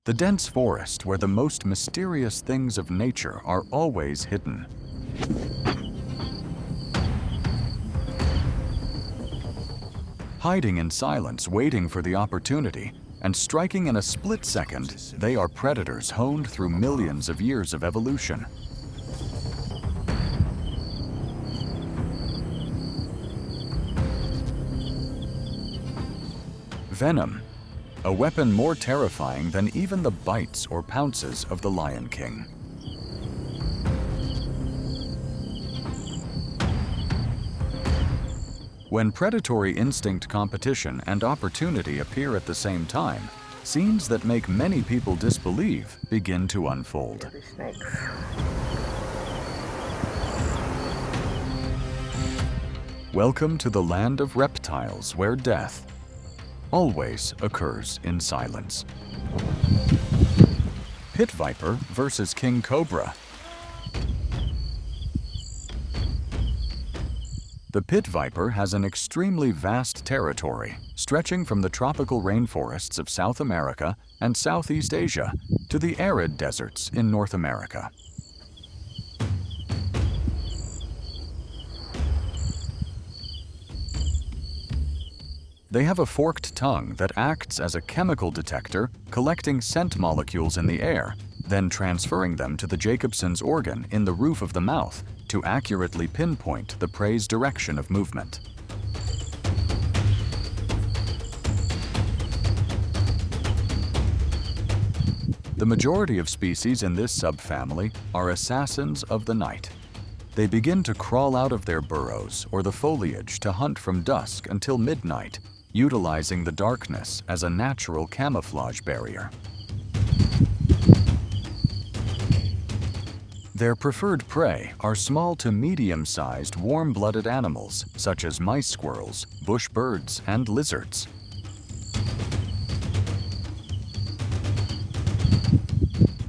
The dense forest where the most mysterious things of nature are always hidden. Hiding in silence, waiting for the opportunity, and striking in a split second, they are predators honed through millions of years of evolution. Venom, a weapon more terrifying than even the bites or pounces of the Lion King. When predatory instinct, competition, and opportunity appear at the same time, scenes that make many people disbelieve begin to unfold. Welcome to the land of reptiles, where death always occurs in silence. Pit viper versus King Cobra. The pit viper has an extremely vast territory, stretching from the tropical rainforests of South America and Southeast Asia to the arid deserts in North America. They have a forked tongue that acts as a chemical detector, collecting scent molecules in the air, then transferring them to the Jacobson's organ in the roof of the mouth to accurately pinpoint the prey's direction of movement. The majority of species in this subfamily are assassins of the night. They begin to crawl out of their burrows or the foliage to hunt from dusk until midnight, utilizing the darkness as a natural camouflage barrier. Their preferred prey are small to medium-sized warm-blooded animals such as mice squirrels, bush birds, and lizards.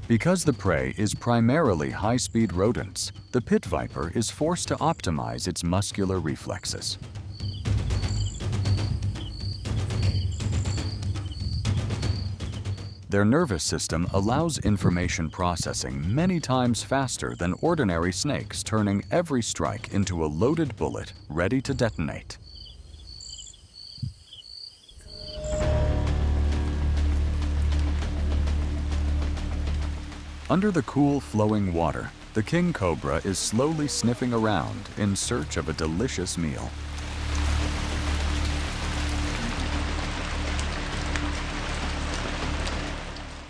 Because the prey is primarily high-speed rodents, the pit viper is forced to optimize its muscular reflexes. Their nervous system allows information processing many times faster than ordinary snakes, turning every strike into a loaded bullet ready to detonate. Under the cool, flowing water, the king cobra is slowly sniffing around in search of a delicious meal.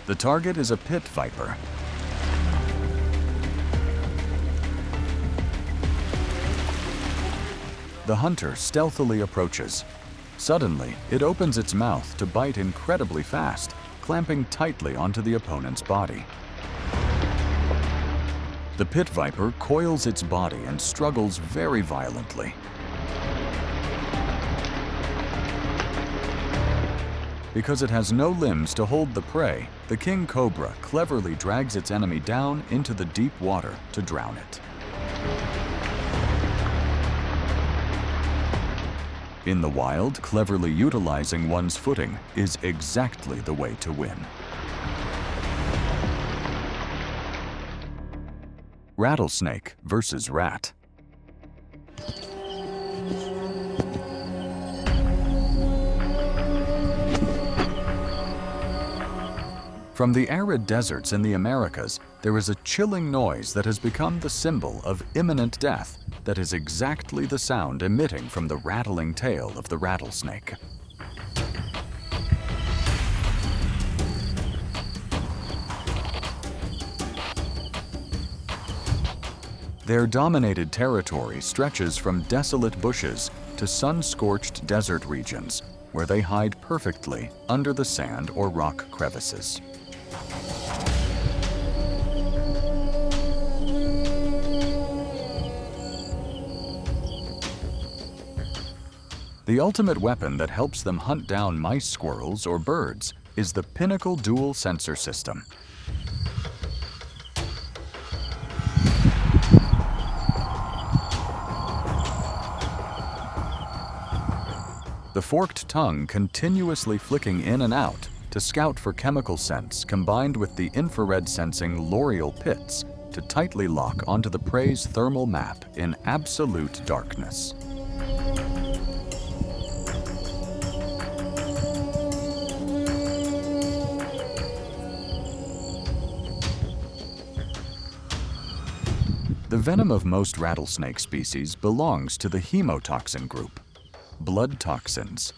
The target is a pit viper. The hunter stealthily approaches. Suddenly, it opens its mouth to bite incredibly fast, clamping tightly onto the opponent's body. The pit viper coils its body and struggles very violently. Because it has no limbs to hold the prey, the king cobra cleverly drags its enemy down into the deep water to drown it. In the wild, cleverly utilizing one's footing is exactly the way to win. Rattlesnake versus rat. From the arid deserts in the Americas, there is a chilling noise that has become the symbol of imminent death that is exactly the sound emitting from the rattling tail of the rattlesnake. Their dominated territory stretches from desolate bushes to sun-scorched desert regions, where they hide perfectly under the sand or rock crevices. The ultimate weapon that helps them hunt down mice, squirrels, or birds is the Pinnacle Dual Sensor System. The forked tongue continuously flicking in and out to scout for chemical scents combined with the infrared-sensing loreal pits to tightly lock onto the prey's thermal map in absolute darkness. The venom of most rattlesnake species belongs to the hemotoxin group, blood toxins.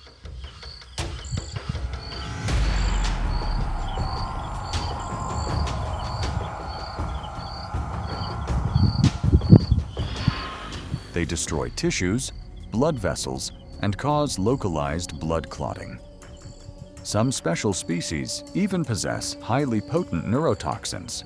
They destroy tissues, blood vessels, and cause localized blood clotting. Some special species even possess highly potent neurotoxins.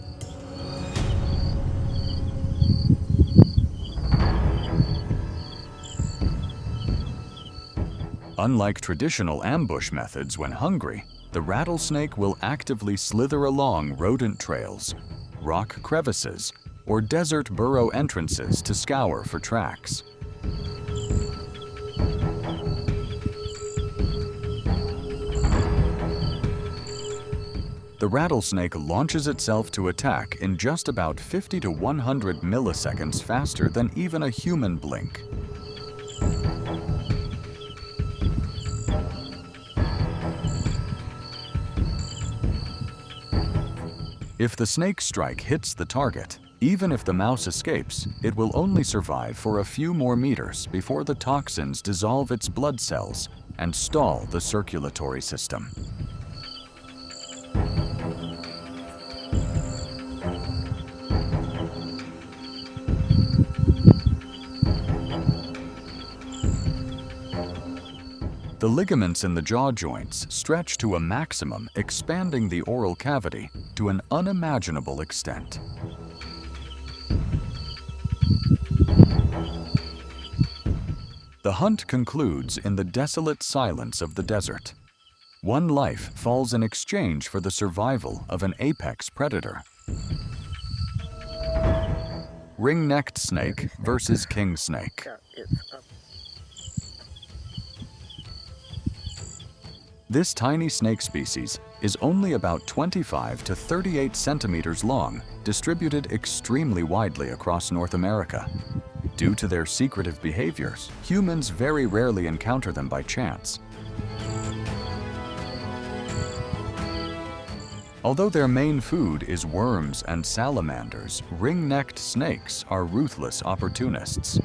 Unlike traditional ambush methods when hungry, the rattlesnake will actively slither along rodent trails, rock crevices, or desert burrow entrances to scour for tracks. The rattlesnake launches itself to attack in just about 50 to 100 milliseconds faster than even a human blink. If the snake strike hits the target, even if the mouse escapes, it will only survive for a few more meters before the toxins dissolve its blood cells and stall the circulatory system. The ligaments in the jaw joints stretch to a maximum, expanding the oral cavity to an unimaginable extent. The hunt concludes in the desolate silence of the desert. One life falls in exchange for the survival of an apex predator. Ring-necked snake versus king snake. This tiny snake species is only about 25 to 38 centimeters long, distributed extremely widely across North America. Due to their secretive behaviors, humans very rarely encounter them by chance. Although their main food is worms and salamanders, ring-necked snakes are ruthless opportunists.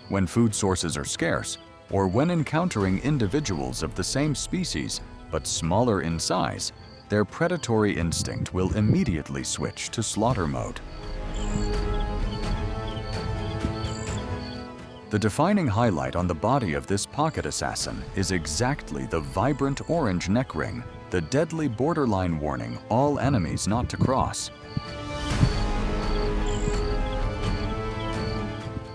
When food sources are scarce, or when encountering individuals of the same species but smaller in size, their predatory instinct will immediately switch to slaughter mode. The defining highlight on the body of this pocket assassin is exactly the vibrant orange neck ring, the deadly borderline warning all enemies not to cross.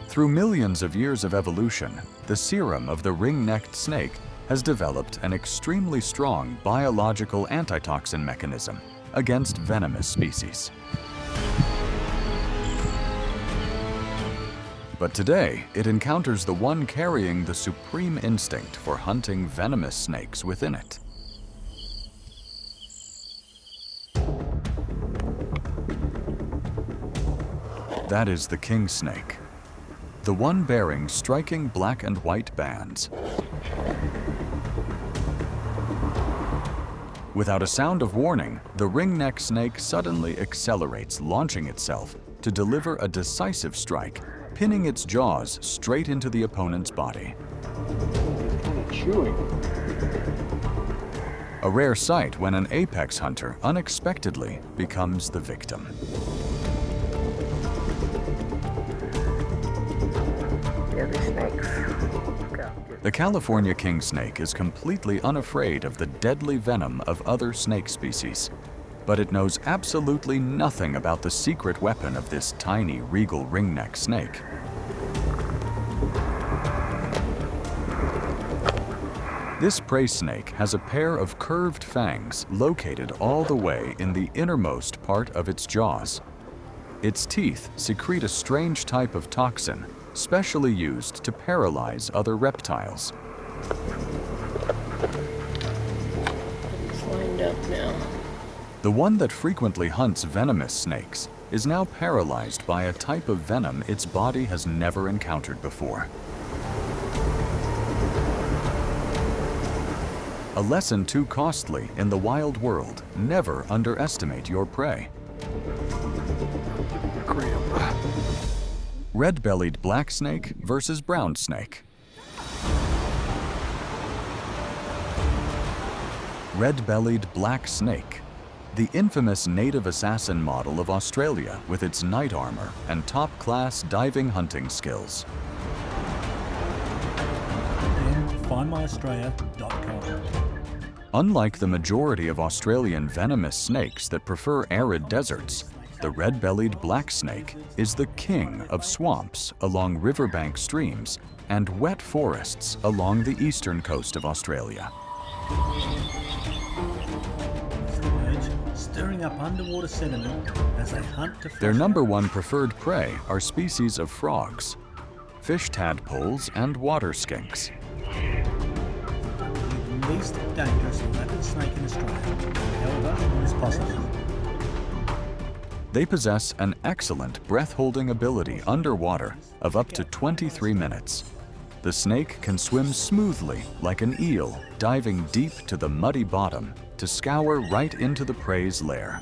Through millions of years of evolution, the serum of the ring-necked snake has developed an extremely strong biological antitoxin mechanism against venomous species. But today, it encounters the one carrying the supreme instinct for hunting venomous snakes within it. That is the king snake, the one bearing striking black and white bands. Without a sound of warning, the ring-neck snake suddenly accelerates, launching itself to deliver a decisive strike, pinning its jaws straight into the opponent's body. A rare sight when an apex hunter unexpectedly becomes the victim. The California king snake is completely unafraid of the deadly venom of other snake species, but it knows absolutely nothing about the secret weapon of this tiny regal ringneck snake. This prey snake has a pair of curved fangs located all the way in the innermost part of its jaws. Its teeth secrete a strange type of toxin, specially used to paralyze other reptiles. It's lined up now. The one that frequently hunts venomous snakes is now paralyzed by a type of venom its body has never encountered before. A lesson too costly in the wild world: never underestimate your prey. Red-bellied black snake versus brown snake. Red-bellied black snake, the infamous native assassin model of Australia with its knight armor and top-class diving hunting skills. And findmyaustralia.com. Unlike the majority of Australian venomous snakes that prefer arid deserts, the red-bellied black snake is the king of swamps along riverbank streams and wet forests along the eastern coast of Australia. Stirring up underwater sediment as they hunt to Their number one preferred prey are species of frogs, fish tadpoles, and water skinks. the least dangerous leopard snake in Australia. However, it is possible. They possess an excellent breath-holding ability underwater of up to 23 minutes. The snake can swim smoothly like an eel, diving deep to the muddy bottom to scour right into the prey's lair.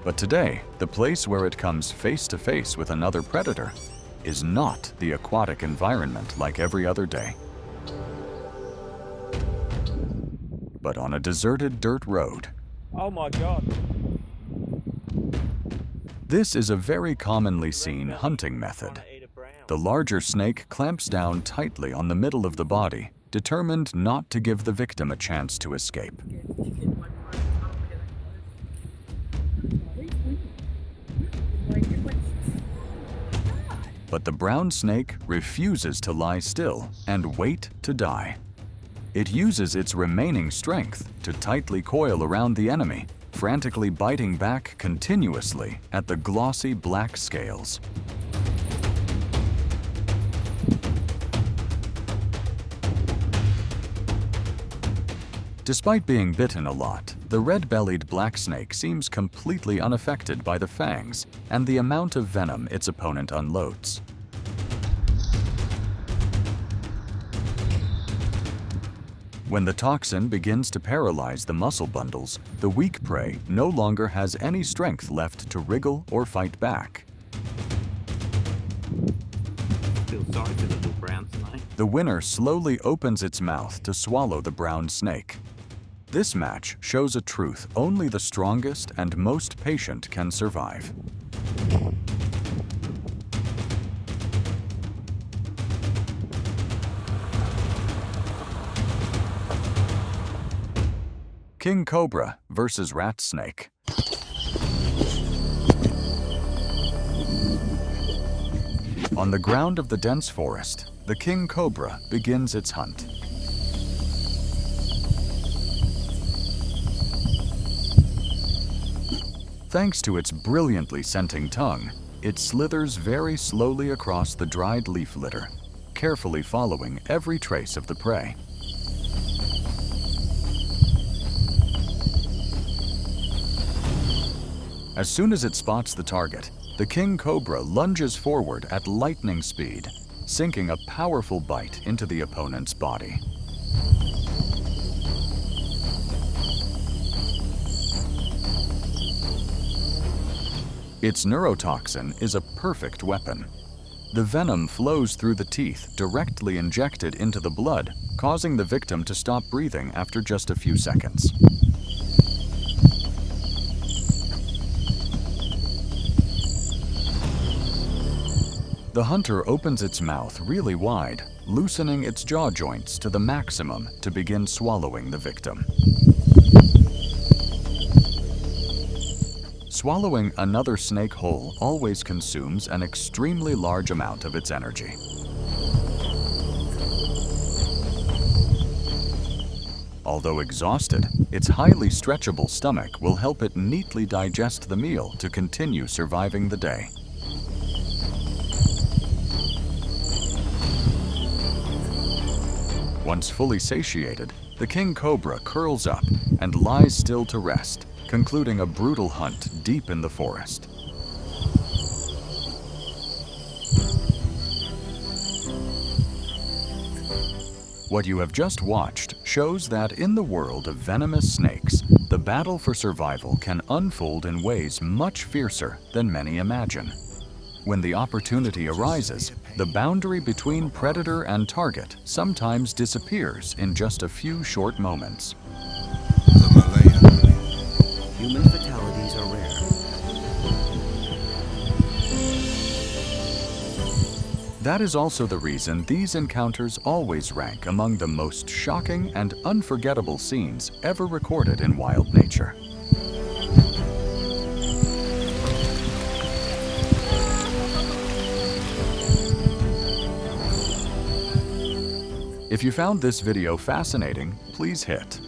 But today, the place where it comes face to face with another predator is not the aquatic environment like every other day, but on a deserted dirt road. Oh my God. This is a very commonly seen hunting method. The larger snake clamps down tightly on the middle of the body, determined not to give the victim a chance to escape. But the brown snake refuses to lie still and wait to die. It uses its remaining strength to tightly coil around the enemy, frantically biting back continuously at the glossy black scales. Despite being bitten a lot, the red-bellied black snake seems completely unaffected by the fangs and the amount of venom its opponent unloads. When the toxin begins to paralyze the muscle bundles, the weak prey no longer has any strength left to wriggle or fight back. Feel sorry for the little brown snake. The winner slowly opens its mouth to swallow the brown snake. This match shows a truth only the strongest and most patient can survive. King Cobra versus Rattlesnake. On the ground of the dense forest, the King Cobra begins its hunt. Thanks to its brilliantly scenting tongue, it slithers very slowly across the dried leaf litter, carefully following every trace of the prey. As soon as it spots the target, the King Cobra lunges forward at lightning speed, sinking a powerful bite into the opponent's body. Its neurotoxin is a perfect weapon. The venom flows through the teeth, directly injected into the blood, causing the victim to stop breathing after just a few seconds. The hunter opens its mouth really wide, loosening its jaw joints to the maximum to begin swallowing the victim. Swallowing another snake whole always consumes an extremely large amount of its energy. Although exhausted, its highly stretchable stomach will help it neatly digest the meal to continue surviving the day. Once fully satiated, the king cobra curls up and lies still to rest, concluding a brutal hunt deep in the forest. What you have just watched shows that in the world of venomous snakes, the battle for survival can unfold in ways much fiercer than many imagine. When the opportunity arises, the boundary between predator and target sometimes disappears in just a few short moments. Human fatalities are rare. That is also the reason these encounters always rank among the most shocking and unforgettable scenes ever recorded in wild nature. If you found this video fascinating, please hit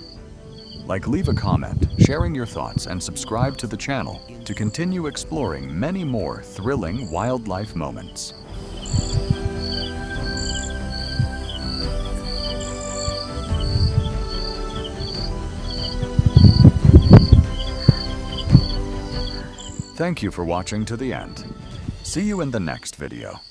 like, leave a comment, sharing your thoughts, and subscribe to the channel to continue exploring many more thrilling wildlife moments. Thank you for watching to the end. See you in the next video.